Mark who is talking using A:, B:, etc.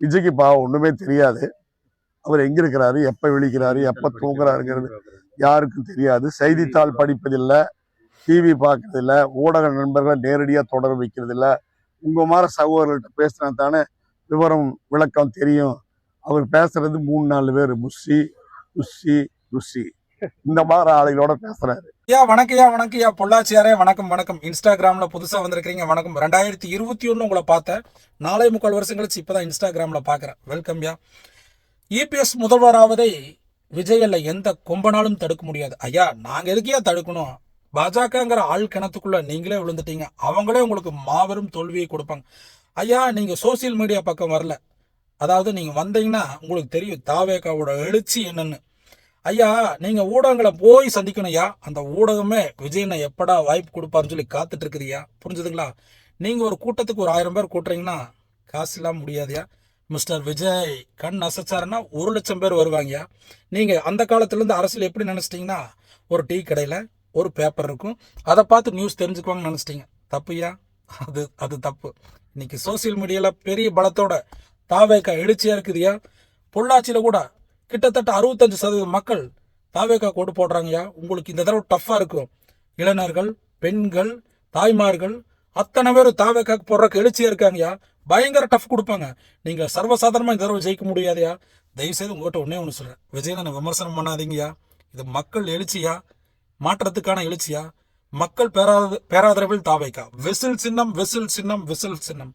A: விஜய்க்கு பாவம் ஒண்ணுமே தெரியாது. அவர் எங்க இருக்கிறாரு, எப்ப விழிக்கிறாரு, எப்ப தூங்குறாருங்கிறது யாருக்கும் தெரியாது. செய்தித்தாள் படிப்பதில்லை, டிவி பார்க்கறதில்ல, ஊடக நண்பர்களை நேரடியா தொடர்பு வைக்கிறது இல்ல. உங்க மாதிரி சகோதரர்கள்ட்ட பேசினா தானே விவரம் விளக்கம் தெரியும். அவர் பேசுறது 3-4 பேர் முஷி ருஷி ருஷி இந்த மாதிரி ஆளுகளோட பேசுறாரு.
B: வணக்கம்யா பொள்ளாச்சியாரே. வணக்கம். இன்ஸ்டாகிராம்ல புதுசா வந்திருக்கீங்க, வணக்கம். 2021 உங்களை பார்த்தேன், 4.25 வருஷம் கழிச்சு இப்பதான் இன்ஸ்டாகிராம்ல பாக்குறேன். வெல்கம்யா. இபிஎஸ் முதல்வராவதை விஜய்ல எந்த கொம்பனாலும் தடுக்க முடியாது. ஐயா, நாங்க எதுக்கையா தடுக்கணும்? பாஜகங்கிற ஆள் கிணத்துக்குள்ள நீங்களே விழுந்துட்டீங்க. அவங்களே உங்களுக்கு மாபெரும் தோல்வியை கொடுப்பாங்க. ஐயா, நீங்க சோசியல் மீடியா பக்கம் வரல. அதாவது நீங்க வந்தீங்கன்னா உங்களுக்கு தெரியும் தாவேகாவோட எழுச்சி என்னன்னு. ஐயா, நீங்க ஊடகங்களை போய் சந்திக்கணும் ஐயா. அந்த ஊடகமே விஜயனை எப்படா வாய்ப்பு கொடுப்பாருன்னு சொல்லி காத்துட்டு இருக்குதுயா. புரிஞ்சுதுங்களா? நீங்க ஒரு கூட்டத்துக்கு ஒரு 1000 பேர் கூட்டுறீங்கன்னா காசு இல்லாம முடியாதுயா. மிஸ்டர் விஜய் கண் அசைச்சாருன்னா 1 லட்சம் பேர் வருவாங்கயா. நீங்க அந்த காலத்துல இருந்து அரசியல் எப்படி நினைச்சிட்டீங்கன்னா, ஒரு டீ கடையில ஒரு பேப்பர் இருக்கும், அதை பார்த்து நியூஸ் தெரிஞ்சுக்குவாங்கன்னு நினைச்சிட்டீங்க. தப்புயா, அது தப்பு. இன்னைக்கு சோசியல் மீடியால பெரிய பலத்தோட தாவேகா எழுச்சியா இருக்குதுயா. பொள்ளாச்சியில கூட கிட்டத்தட்ட 65% மக்கள் தாவேகா கோடு போடுறாங்கயா. உங்களுக்கு இந்த தடவை டஃப்பா இருக்கும். இளைஞர்கள், பெண்கள், தாய்மார்கள் அத்தனை பேர் தாவேகா போடுறக்கு எழுச்சியா இருக்காங்கயா. பயங்கர டஃப் கொடுப்பாங்க. நீங்க சர்வசாதாரணமா இந்த தடவை ஜெயிக்க முடியாதையா. தயவுசெய்து உங்கள்கிட்ட ஒண்ணு சொல்றேன், விஜயனை விமர்சனம் பண்ணாதீங்கயா. இது மக்கள் எழுச்சியா, மாற்றத்துக்கான எழுச்சியா. மக்கள் பேராதரவில் தாவேகா. விசில் சின்னம், விசில் சின்னம், விசில் சின்னம்.